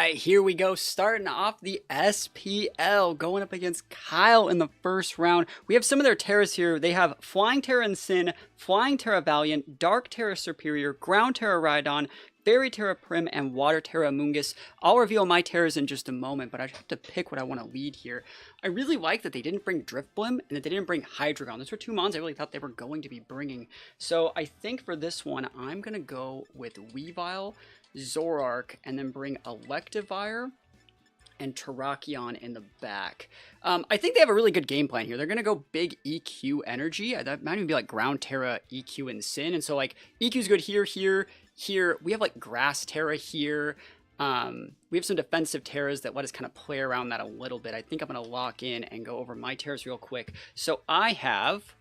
right, here we go, starting off the SPL, going up against Kyle in the first round. We have some of their Terras here. They have Flying Terra Ensign, Flying Terra Valiant, Dark Terra Superior, Ground Terra Rhydon, Fairy Terra Prim, and Water Terra Amoonguss. I'll reveal my Terras in just a moment, but I have to pick what I want to lead here. I really like that they didn't bring Driftblim and that they didn't bring Hydreigon. Those were two mons I really thought they were going to be bringing. So I think for this one, I'm going to go with Weavile, Zoroark, and then bring Electivire and TERRAKION in the back. I think they have a really good game plan here. They're going to go big EQ energy. That might even be like Ground Terra, EQ, and Sin. And so like EQ's good here, here, here. We have like Grass Terra here. We have some defensive Terras that let us kind of play around that a little bit. I think I'm going to lock in and go over my Terras real quick. So I have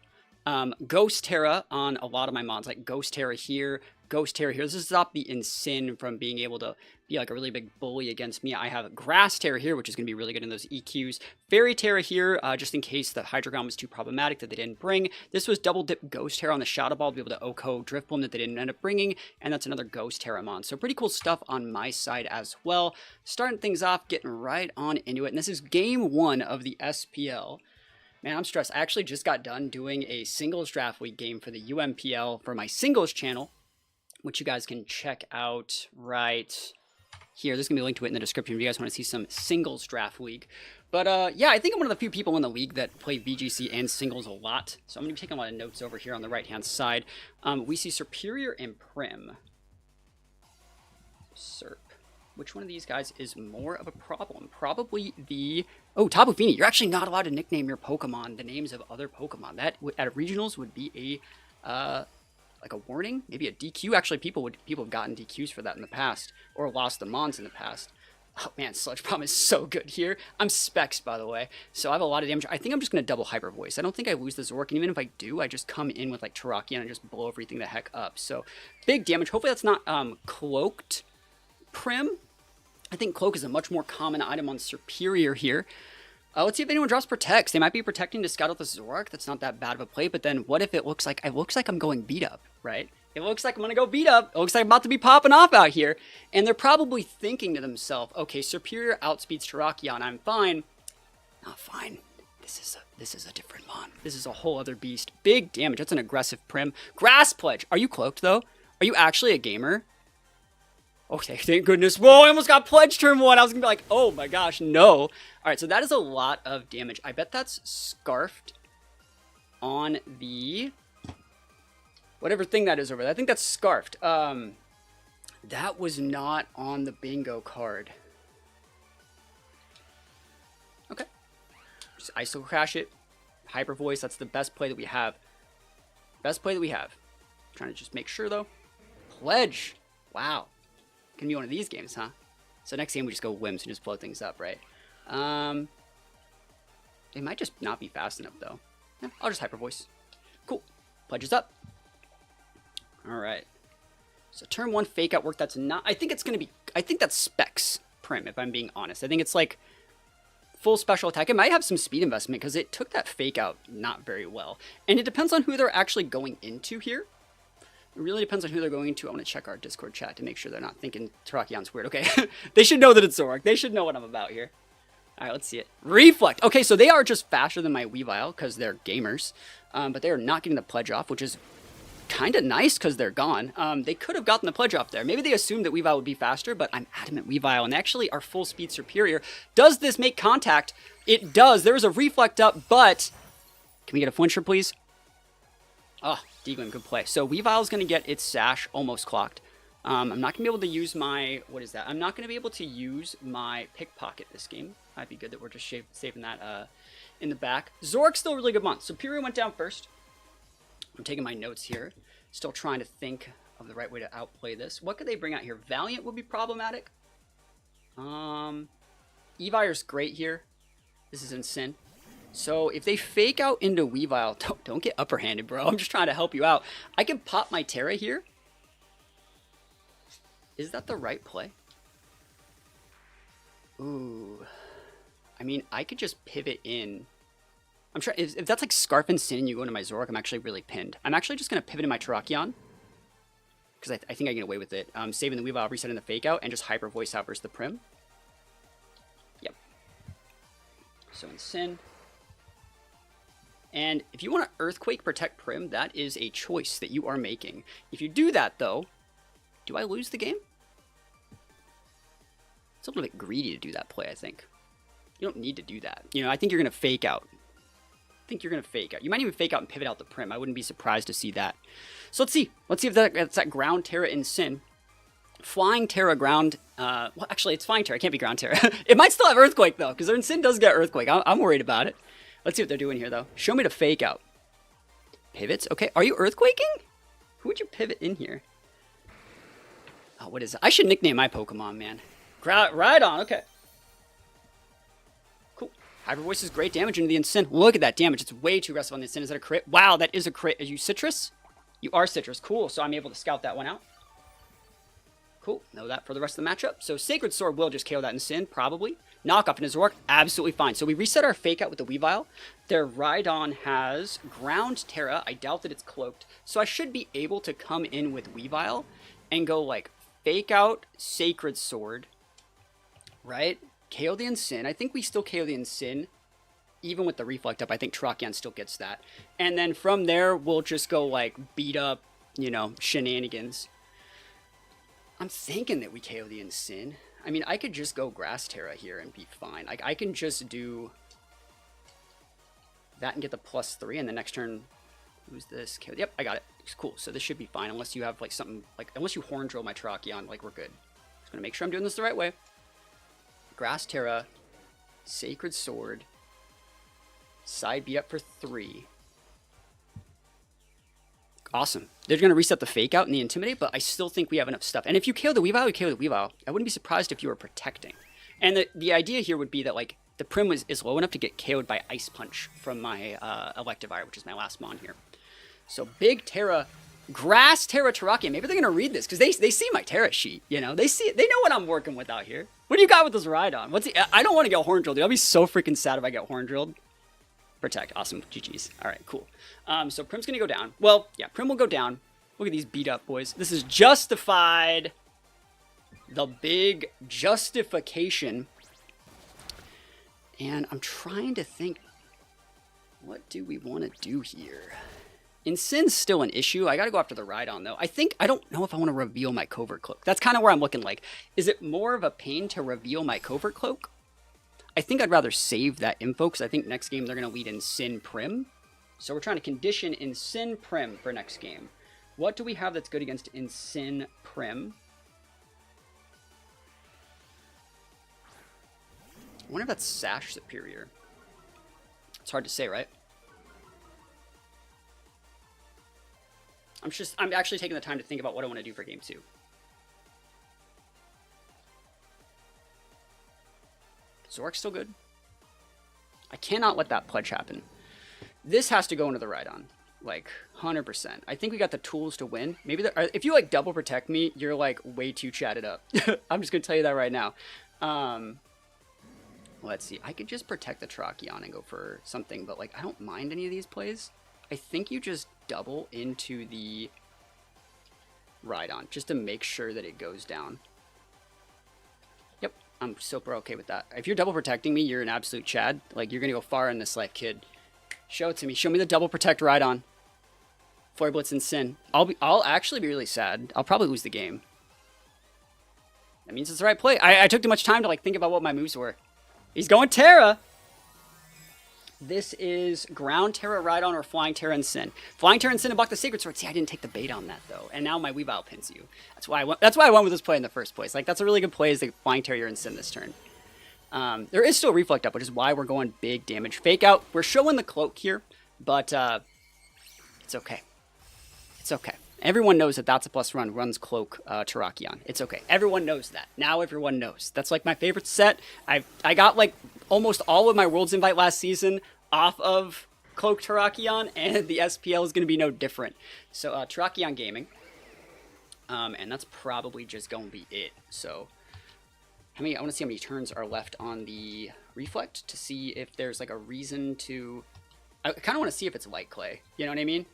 Ghost Terra on a lot of my mons, like Ghost Terra here, Ghost Terra here. This is stop the Ensign from being able to be like a really big bully against me. I have Grass Terra here, which is going to be really good in those EQs. Fairy Terra here, just in case the Hydreigon was too problematic that they didn't bring. This was double dip Ghost Terra on the Shadow Ball to be able to OHKO Driftbloom that they didn't end up bringing, and that's another Ghost Terra mon. So pretty cool stuff on my side as well. Starting things off, getting right on into it, and this is game one of the SPL. Man, I'm stressed. I actually just got done doing a singles draft week game for the UMPL for my singles channel, which you guys can check out right here. There's going to be a link to it in the description if you guys want to see some singles draft league. But yeah, I think I'm one of the few people in the league that play VGC and singles a lot. So I'm going to be taking a lot of notes over here on the right-hand side. We see Superior and Prim. Serp. Which one of these guys is more of a problem? Probably the... Oh, Tapu Fini. You're actually not allowed to nickname your Pokemon the names of other Pokemon. That, at regionals, would be a... like a warning, maybe a DQ. Actually, people have gotten DQs for that in the past, or lost the mons in the past. Oh man, Sludge Bomb is so good here. I'm Specs, by the way, so I have a lot of damage. I think I'm just gonna double Hyper Voice. I don't think I lose the Zoroark, and even if I do, I just come in with like TERRAKION and just blow everything the heck up. So big damage. Hopefully that's not cloaked Prim. I think Cloak is a much more common item on Superior here. Let's see if anyone drops Protects. They might be protecting to scout out the Zoroark. That's not that bad of a play, but then what if it looks like I'm going beat up, right? It looks like I'm going to go beat up. It looks like I'm about to be popping off out here. And they're probably thinking to themselves, okay, Superior outspeeds TERRAKION. I'm fine. Not fine. This is a different mon. This is a whole other beast. Big damage. That's an aggressive Prim. Grass Pledge. Are you cloaked, though? Are you actually a gamer? Okay, thank goodness. Whoa, I almost got Pledge turn one. I was going to be like, oh my gosh, no. All right, so that is a lot of damage. I bet that's Scarfed on the... whatever thing that is over there. I think that's Scarfed. That was not on the bingo card. Okay. Just ISO Crash it. Hyper Voice, that's the best play that we have. Best play that we have. Trying to just make sure, though. Pledge. Wow. Gonna be one of these games, huh? So next game we just go Whims and just blow things up, right? They might just not be fast enough, though. Yeah, I'll just Hyper Voice. Cool. Pledge is up. Alright. So turn one fake out work. That's not... I think it's going to be... I think that's Specs Prim, if I'm being honest. I think it's like full special attack. It might have some speed investment because it took that fake out not very well. And it depends on who they're actually going into here. It really depends on who they're going into. I want to check our Discord chat to make sure they're not thinking TERRAKION's weird. Okay. They should know that it's Zoroark. They should know what I'm about here. All right, let's see it. Reflect. Okay, so they are just faster than my Weavile because they're gamers. But they are not getting the pledge off, which is kind of nice because they're gone. They could have gotten the pledge off there. Maybe they assumed that Weavile would be faster, but I'm adamant Weavile, and they actually are full speed superior. Does this make contact? It does. There is a reflect up, but can we get a flincher, please? Oh, Deaglin, good play. So Weavile's going to get its Sash almost clocked. I'm not going to be able to use my... what is that? I'm not going to be able to use my Pickpocket this game. Might be good that we're just saving that in the back. Zoroark's still a really good month. Superior went down first. I'm taking my notes here. Still trying to think of the right way to outplay this. What could they bring out here? Valiant would be problematic. Evire's great here. This is Ensign. So if they fake out into Weavile, don't get upper-handed, bro. I'm just trying to help you out. I can pop my Terra here. Is that the right play? Ooh. I mean, I could just pivot in. I'm trying. If that's like Scarf and Sin and you go into my Zoroark, I'm actually really pinned. I'm actually just going to pivot in my TERRAKION. Because I think I can get away with it. Saving the Weavile, resetting the Fake Out, and just Hyper Voice out versus the Prim. So Incin. And if you want to Earthquake protect Prim, that is a choice that you are making. If you do that, though, do I lose the game? It's a little bit greedy to do that play, I think. You don't need to do that. You know, I think you're going to fake out. You might even fake out and pivot out the Prim. I wouldn't be surprised to see that. So let's see. Let's see if that's that Ground Terra Incin. Flying Terra Ground. Well, actually, it's Flying Terra. It can't be Ground Terra. It might still have Earthquake, though, because their Incin does get Earthquake. I'm worried about it. Let's see what they're doing here, though. Show me the fake out. Pivots? Okay. Are you Earthquaking? Who would you pivot in here? Oh, what is it? I should nickname my Pokemon, man. Rhydon. Okay. Cool. Hyper Voice is great damage into the Incin. Look at that damage. It's way too aggressive on the Incin. Is that a crit? Wow, that is a crit. Are you Citrus? You are Citrus. Cool. So I'm able to scout that one out. Cool. Know that for the rest of the matchup. So Sacred Sword will just KO that Incin, probably. Knockoff in his work, absolutely fine. So we reset our fake out with the Weavile. Their Rhydon has Ground Terra. I doubt that it's cloaked. So I should be able to come in with Weavile and go like fake out Sacred Sword, right? KO the Incin. I think we still KO the Incin. Even with the Reflect up, I think TERRAKION still gets that. And then from there, we'll just go like beat up, you know, shenanigans. I'm thinking that we KO the Incin. I mean, I could just go Grass Terra here and be fine. Like, I can just do that and get the +3, and the next turn, who's this? Yep, I got it. It's cool. So this should be fine, unless you have, like, something, like, unless you Horn Drill my TERRAKION, like, we're good. Just gonna make sure I'm doing this the right way. Grass Terra, Sacred Sword, side B up for 3. Awesome. They're going to reset the fake out and the Intimidate, but I still think we have enough stuff. And if you KO the Weavile, you KO the Weavile. I wouldn't be surprised if you were protecting. And the idea here would be that, like, the Prim is low enough to get KO'd by Ice Punch from my Electivire, which is my last Mon here. So big Terra, Grass Terra TERRAKION. Maybe they're going to read this, because they see my Terra sheet, you know? They know what I'm working with out here. What do you got with this Rhydon? I don't want to get Horn Drilled, dude. I'll be so freaking sad if I get Horn Drilled. Protect. Awesome. GG's. All right, cool. So Prim's going to go down. Well, yeah, Prim will go down. Look at these beat up boys. This is justified. The big justification. And I'm trying to think, what do we want to do here? Incin's still an issue. I got to go after the Rhydon, though. I don't know if I want to reveal my Covert Cloak. That's kind of where I'm looking like. Is it more of a pain to reveal my Covert Cloak? I think I'd rather save that info, because I think next game they're going to lead Incin Prim. So we're trying to condition Incin Prim for next game. What do we have that's good against Incin Prim? I wonder if that's Sash Superior. It's hard to say, right? I'm actually taking the time to think about what I want to do for game 2. Zork's still good. I cannot let that pledge happen. This has to go into the Rhydon. Like, 100%. I think we got the tools to win. Maybe if you, like, double protect me, you're, like, way too chatted up. I'm just going to tell you that right now. Let's see. I could just protect the TERRAKION and go for something, but, like, I don't mind any of these plays. I think you just double into the Rhydon just to make sure that it goes down. I'm super okay with that. If you're double protecting me, you're an absolute Chad. Like, you're going to go far in this life, kid. Show it to me. Show me the double protect Rhydon. Flare Blitz Incin. I'll actually be really sad. I'll probably lose the game. That means it's the right play. I took too much time to, like, think about what my moves were. He's going Terra. This is Ground Terra Rhydon or Flying Terra Incin. Flying Terra Incin and block the Sacred Sword. See, I didn't take the bait on that, though. And now my Weavile pins you. That's why I went with this play in the first place. Like, that's a really good play, is the Flying Terra Incin this turn. There is still Reflect up, which is why we're going big damage. Fake out. We're showing the cloak here, but it's okay. It's okay. Everyone knows that THATSAplusONE runs cloak TERRAKION. It's okay. Everyone knows that. Now everyone knows. That's like my favorite set. I got like almost all of my Worlds Invite last season off of cloak TERRAKION, and the SPL is going to be no different. So TERRAKION Gaming, and that's probably just going to be it. So I want to see how many turns are left on the Reflect to see if there's like a reason to. I kind of want to see if it's Light Clay. You know what I mean?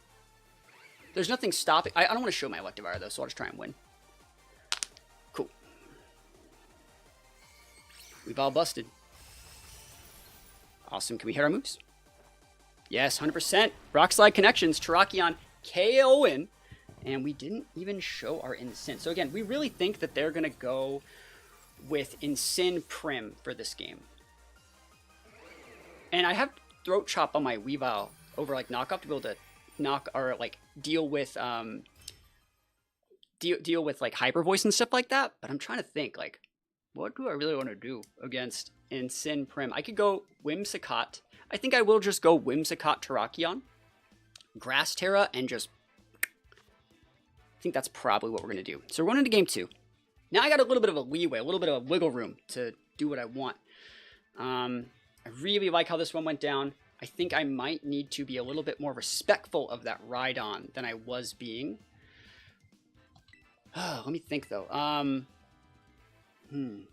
There's nothing stopping. I don't want to show my Electivire, though, so I'll just try and win. Cool. We've all busted. Awesome. Can we hit our moves? Yes, 100%. Rock Slide connections. Terrakion KOing. And we didn't even show our Incin. So again, we really think that they're going to go with Incin Prim for this game. And I have Throat Chop on my Weavile over like knockoff to be able to knock or like deal with deal with like Hyper Voice and stuff like that. But I'm trying to think like, what do I really want to do against Incin Prim? I could go Whimsicott. I think I will just go Whimsicott Terrakion, Grass Terra, and just... I think that's probably what we're going to do. So we're going into game 2. Now I got a little bit of a leeway, a little bit of a wiggle room to do what I want. I really like how this one went down. I think I might need to be a little bit more respectful of that Rhydon than I was being. Let me think, though. Don't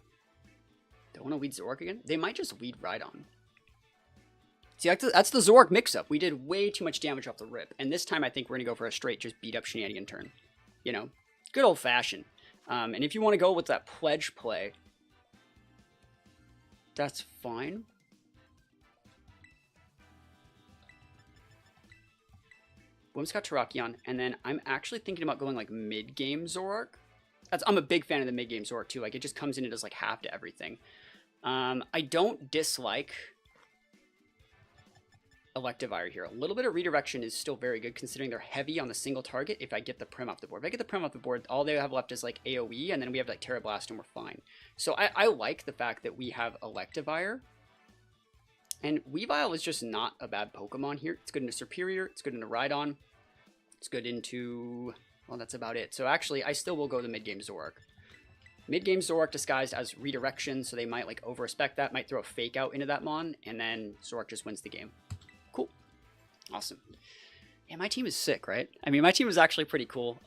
want to lead Zoroark again? They might just lead Rhydon. See, that's the Zoroark mix-up. We did way too much damage off the rip. And this time I think we're going to go for a straight just beat-up shenanigan turn. You know, good old-fashioned. And if you want to go with that pledge play, that's fine. Whimsicott Terrakion, and then I'm actually thinking about going like mid-game Zoroark. I'm a big fan of the mid-game Zoroark too. Like it just comes in and does like half to everything. I don't dislike Electivire here. A little bit of redirection is still very good considering they're heavy on the single target if I get the Prim off the board. If I get the Prim off the board, all they have left is like AoE, and then we have like Terra Blast and we're fine. So I like the fact that we have Electivire. And Weavile is just not a bad Pokemon here. It's good into Superior, it's good into Rhydon, it's good into... well, that's about it. So actually, I still will go the mid-game Zoroark. Mid-game Zoroark disguised as redirection, so they might like over-respect that, might throw a Fake Out into that Mon, and then Zoroark just wins the game. Cool. Awesome. Yeah, my team is sick, right? I mean, my team is actually pretty cool.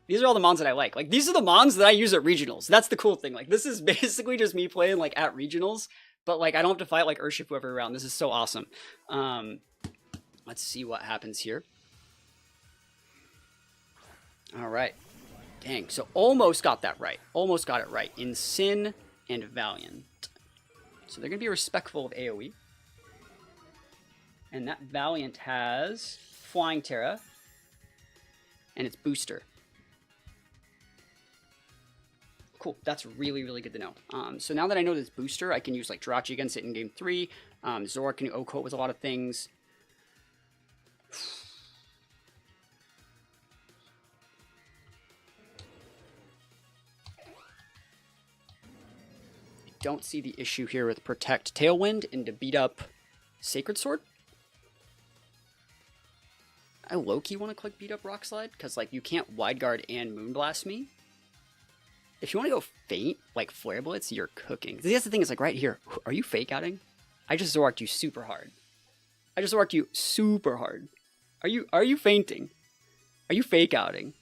These are all the Mons that I like. Like, these are the Mons that I use at Regionals. That's the cool thing. Like, this is basically just me playing, like, at Regionals. But, like, I don't have to fight, like, Urshifu every round. This is so awesome. Let's see what happens here. All right. Dang. So, almost got that right. Almost got it right. Incin and Valiant. So, they're going to be respectful of AoE. And that Valiant has Flying Terra. And it's Booster. Cool. That's really, really good to know. So now that I know this Booster, I can use like Jirachi against it in game 3. Zoroark can OHKO with a lot of things. I don't see the issue here with Protect Tailwind and to beat up Sacred Sword. I low-key want to click beat up Rock Slide, because like you can't Wide Guard and Moonblast me. If you want to go faint, like Flare Blitz, you're cooking. That's the thing, is like right here. Are you fake outing? I just Zoroarked you super hard. I just Zoroarked you super hard. Are you fainting? Are you fake outing?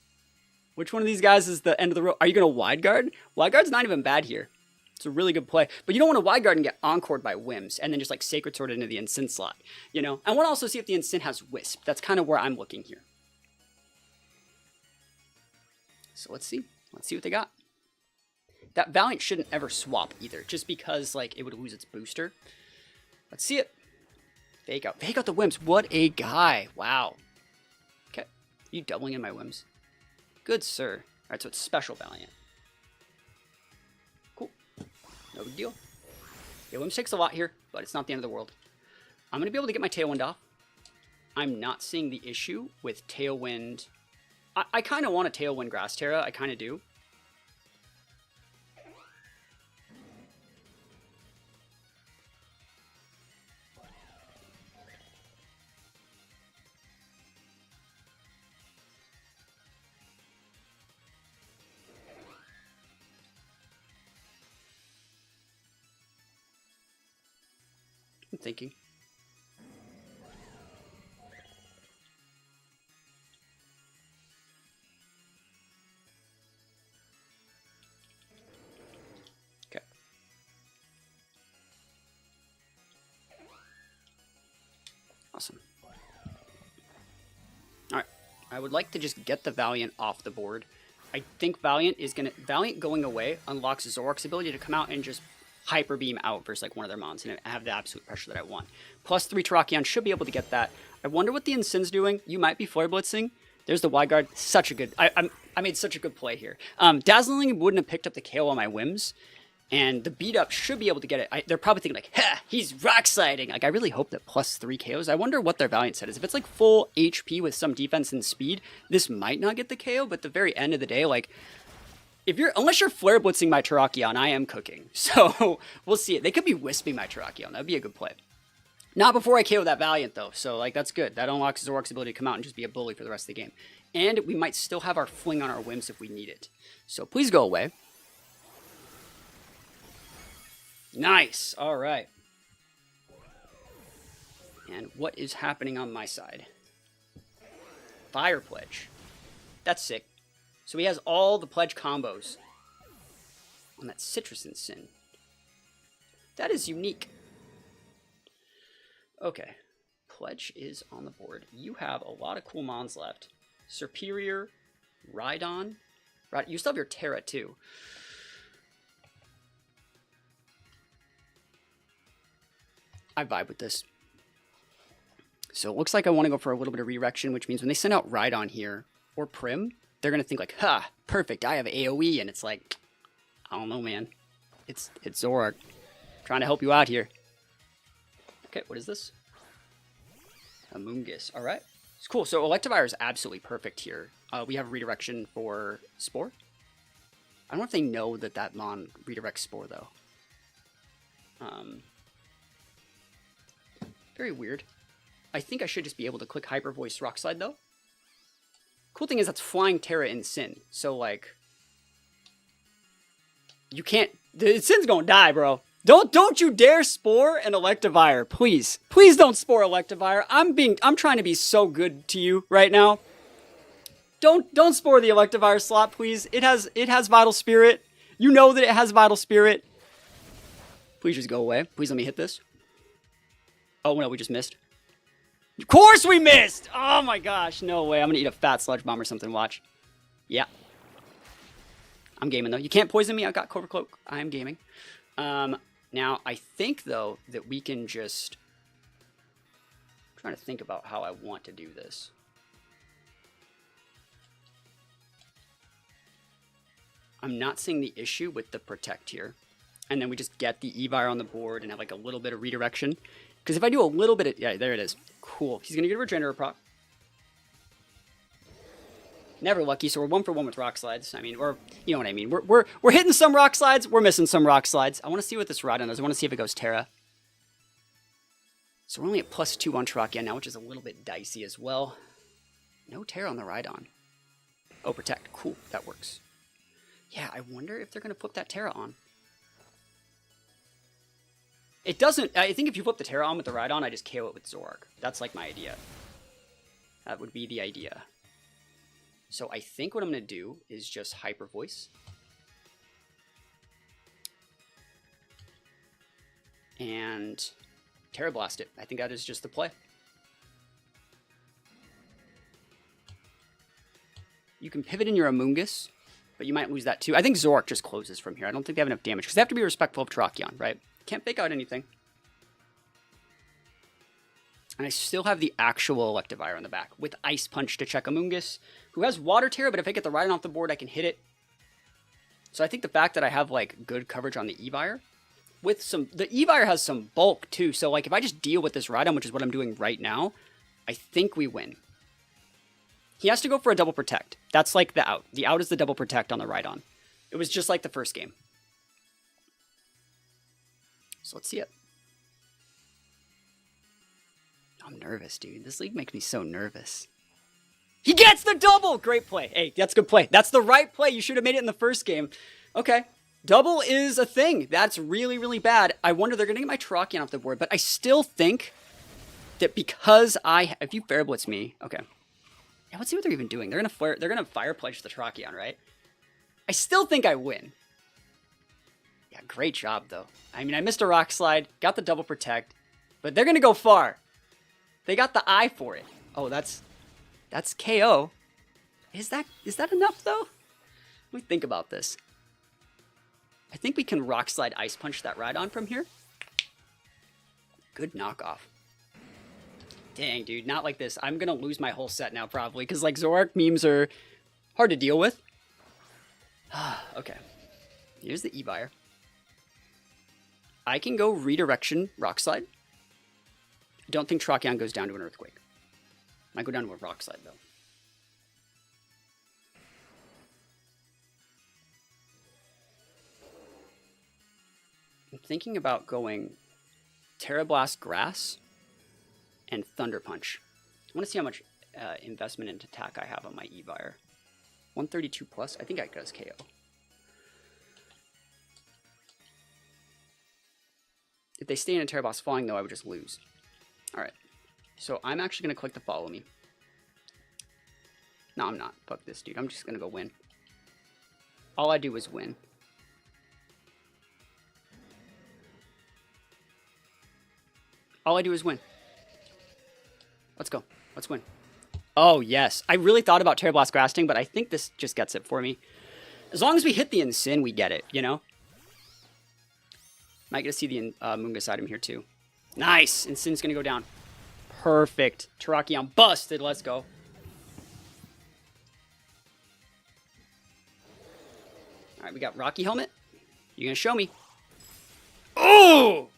Which one of these guys is the end of the road? Are you going to Wide Guard? Wide Guard's not even bad here. It's a really good play. But you don't want to Wide Guard and get Encored by Whims and then just like Sacred Sword into the Incin slot. You know? I want to also see if the Incin has Wisp. That's kind of where I'm looking here. So let's see. Let's see what they got. That Valiant shouldn't ever swap either, just because like it would lose its booster. Let's see it. Fake out. Fake out the Whims. What a guy. Wow. Okay. Are you doubling in my Whims? Good, sir. Alright, so it's Special Valiant. Cool. No big deal. Yeah, Whims takes a lot here, but it's not the end of the world. I'm going to be able to get my Tailwind off. I'm not seeing the issue with Tailwind. I kind of want a Tailwind Grass Terra. I kind of do. I'm thinking. Okay. Awesome. Alright. I would like to just get the Valiant off the board. I think Valiant going away unlocks Zoroark's ability to come out and just Hyper Beam out versus like one of their mons and have the absolute pressure that I want. +3 Terrakion should be able to get that. I wonder what the Incin's doing. You might be Flare Blitzing. There's the Wide Guard. Such a good... I made such a good play here. Dazzling wouldn't have picked up the KO on my whims. And the beat up should be able to get it. They're probably thinking like, ha, he's rock sliding. Like, I really hope that +3 KOs. I wonder what their Valiant set is. If it's like full HP with some defense and speed, this might not get the KO. But at the very end of the day, like, unless you're Flare Blitzing my Terrakion, I am cooking. So we'll see it. They could be Wisping my Terrakion. That'd be a good play. Not before I KO that Valiant though. So like, that's good. That unlocks Zoroark's ability to come out and just be a bully for the rest of the game. And we might still have our fling on our whims if we need it. So please go away. Nice. All right. And what is happening on my side? Fire Pledge. That's sick. So he has all the pledge combos on that Citrus Incin. That is unique. Okay. Pledge is on the board. You have a lot of cool mons left. Superior, Rhydon. You still have your Terra too. I vibe with this. So it looks like I want to go for a little bit of redirection, which means when they send out Rhydon here, or Prim, they're going to think like, ha, perfect, I have AoE, and it's like, I don't know, man. It's Zoroark. Trying to help you out here. Okay, what is this? Amoonguss. All right. It's cool. So Electivire is absolutely perfect here. We have redirection for Spore. I don't know if they know that that mon redirects Spore, though. Very weird. I think I should just be able to click Hyper Voice Rock Slide, though. Cool thing is that's Flying Terra Incin. So, like, you can't... The Incin's gonna die, bro. Don't you dare Spore an Electivire, please. Please don't Spore Electivire. I'm trying to be so good to you right now. Don't Spore the Electivire slot, please. It has Vital Spirit. You know that it has Vital Spirit. Please just go away. Please let me hit this. Oh, no, we just missed. Of course we missed! Oh my gosh, no way. I'm gonna eat a fat sludge bomb or something, watch. Yeah. I'm gaming, though. You can't poison me. I got Cobra Cloak. I am gaming. Now, I think, though, that we can just... I'm trying to think about how I want to do this. I'm not seeing the issue with the Protect here. And then we just get the Evire on the board and have, like, a little bit of redirection. Because if I do a little bit of... Yeah, there it is. Cool. He's going to get a Regenerator proc. Never lucky, so we're 1 for 1 with Rock Slides. I mean, or you know what I mean. We're hitting some Rock Slides. We're missing some Rock Slides. I want to see what this Rhydon does. I want to see if it goes Terra. So we're only at +2 on Terrakion now, which is a little bit dicey as well. No Terra on the Rhydon. Oh, Protect. Cool. That works. Yeah, I wonder if they're going to flip that Terra on. It doesn't... I think if you flip the Terra on with the Rhydon, I just KO it with Zoroark. That's like my idea. That would be the idea. So I think what I'm going to do is just Hyper Voice. And Terra Blast it. I think that is just the play. You can pivot in your Amoonguss, but you might lose that too. I think Zoroark just closes from here. I don't think they have enough damage, because they have to be respectful of Terrakion, right? Can't fake out anything. And I still have the actual Electivire on the back with Ice Punch to check Amoonguss, who has Water Terror, but if I get the Rhydon off the board, I can hit it. So I think the fact that I have, like, good coverage on the Evire, with some... The Evire has some bulk, too, so, like, if I just deal with this Rhydon, which is what I'm doing right now, I think we win. He has to go for a double Protect. That's, like, the out. The out is the double Protect on the Rhydon. It was just like the first game. So let's see it. I'm nervous, dude. This league makes me so nervous. He gets the double! Great play. Hey, that's a good play. That's the right play. You should have made it in the first game. Okay. Double is a thing. That's really, really bad. I wonder, they're going to get my Terrakion off the board, but I still think that because if you Fire Blitz me, okay. Yeah, let's see what they're even doing. They're going to Fire Pledge the Terrakion, right? I still think I win. Yeah, great job, though. I mean, I missed a Rock Slide, got the double Protect, but they're going to go far. They got the eye for it. Oh, that's KO. Is that enough, though? Let me think about this. I think we can Rock Slide Ice Punch that Rhydon from here. Good knockoff. Dang, dude, not like this. I'm gonna lose my whole set now, probably, because, like, Zoroark memes are hard to deal with. Okay. Here's the E-Buyer. I can go Redirection Rock Slide. I don't think TERRAKION goes down to an Earthquake. Might go down to a Rock Slide, though. I'm thinking about going Terra Blast Grass and Thunder Punch. I want to see how much investment into attack I have on my E-Buyer. 132 plus? I think I does KO. If they stay in a Terra Blast Falling, though, I would just lose. Alright. So I'm actually going to click the Follow Me. No, I'm not. Fuck this, dude. I'm just going to go win. All I do is win. All I do is win. Let's go. Let's win. Oh, yes. I really thought about Terra Blast Grassing, but I think this just gets it for me. As long as we hit the Incin, we get it, you know? Might get to see the Mungus item here, too. Nice! Incin's going to go down. Perfect. TERRAKION busted. Let's go. Alright, we got Rocky Helmet. You going to show me? Oh!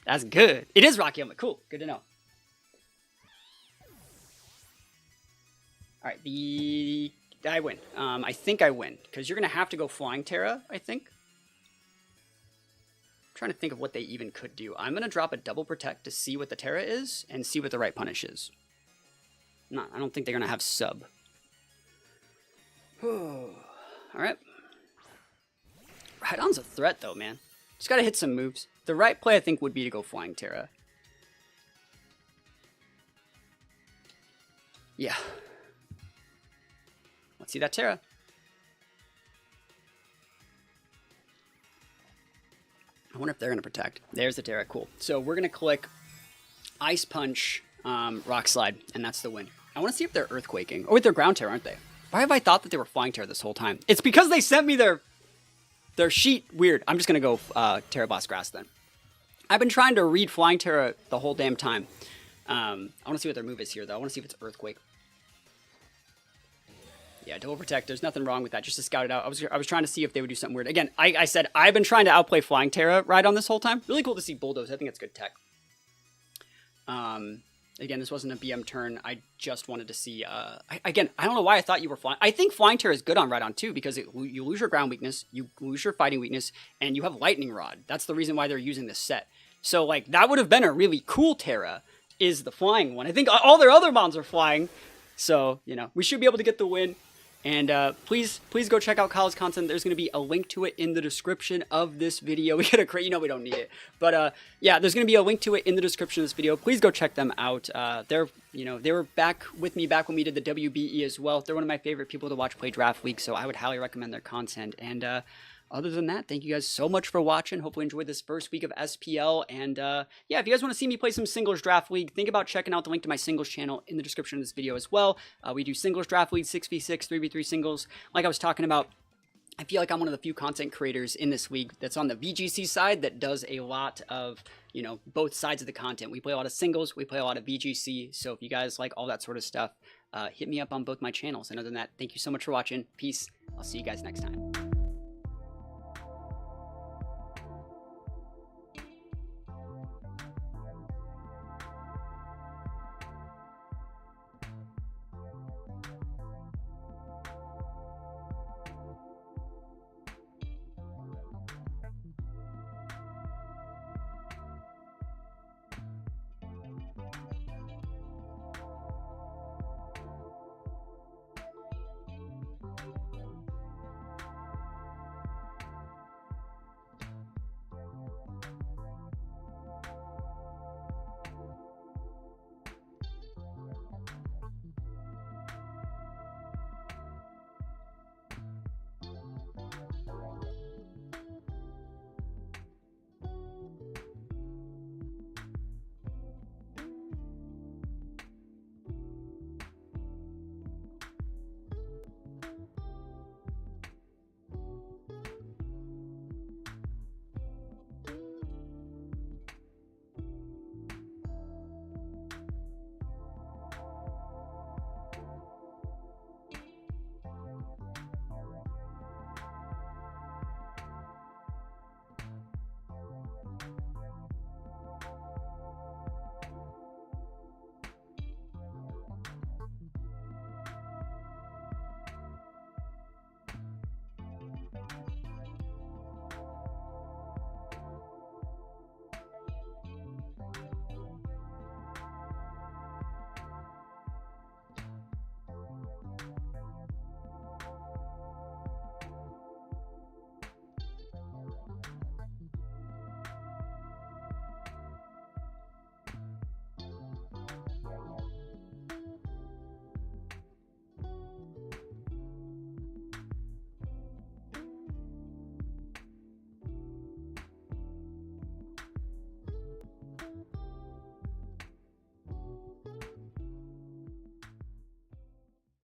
That's good. It is Rocky Helmet. Cool. Good to know. Alright, I win. I think I win. Because you're going to have to go Flying Terra, I think. I'm trying to think of what they even could do. I'm going to drop a Double Protect to see what the Terra is and see what the right punish is. No, I don't think they're going to have sub. Alright. Rhydon's a threat, though, man. Just got to hit some moves. The right play, I think, would be to go Flying Terra. Yeah. Let's see that Terra. I wonder if they're going to protect. There's the Terra. Cool. So we're going to click Ice Punch, Rock Slide, and that's the win. I want to see if they're Earthquaking. Oh, wait, they're Ground Terra, aren't they? Why have I thought that they were Flying Terra this whole time? It's because they sent me their sheet. Weird. I'm just going to go Terra Blast Grass then. I've been trying to read Flying Terra the whole damn time. I want to see what their move is here, though. I want to see if it's Earthquake. Yeah, Double Protect. There's nothing wrong with that. Just to scout it out. I was trying to see if they would do something weird. Again, I said I've been trying to outplay Flying Terra Rhydon this whole time. Really cool to see Bulldoze. I think it's good tech. Again, this wasn't a BM turn. I just wanted to see... I don't know why I thought you were flying. I think Flying Terra is good on Rhydon too, because you lose your ground weakness, you lose your fighting weakness, and you have Lightning Rod. That's the reason why they're using this set. So, like, that would have been a really cool Terra, is the flying one. I think all their other mons are flying. So, you know, we should be able to get the win. And please go check out Kyle's content. There's going to be a link to it in the description of this video. We gotta create, you know, we don't need it. But yeah, there's going to be a link to it in the description of this video. Please go check them out. They were back with me back when we did the WBE as well. They're one of my favorite people to watch play Draft League, so I would highly recommend their content. And other than that, thank you guys so much for watching. Hopefully enjoyed this first week of SPL. And yeah, if you guys want to see me play some Singles Draft League, think about checking out the link to my Singles channel in the description of this video as well. We do Singles Draft League, 6v6, 3v3 Singles. Like I was talking about, I feel like I'm one of the few content creators in this league that's on the VGC side that does a lot of, you know, both sides of the content. We play a lot of Singles, we play a lot of VGC. So if you guys like all that sort of stuff, hit me up on both my channels. And other than that, thank you so much for watching. Peace. I'll see you guys next time.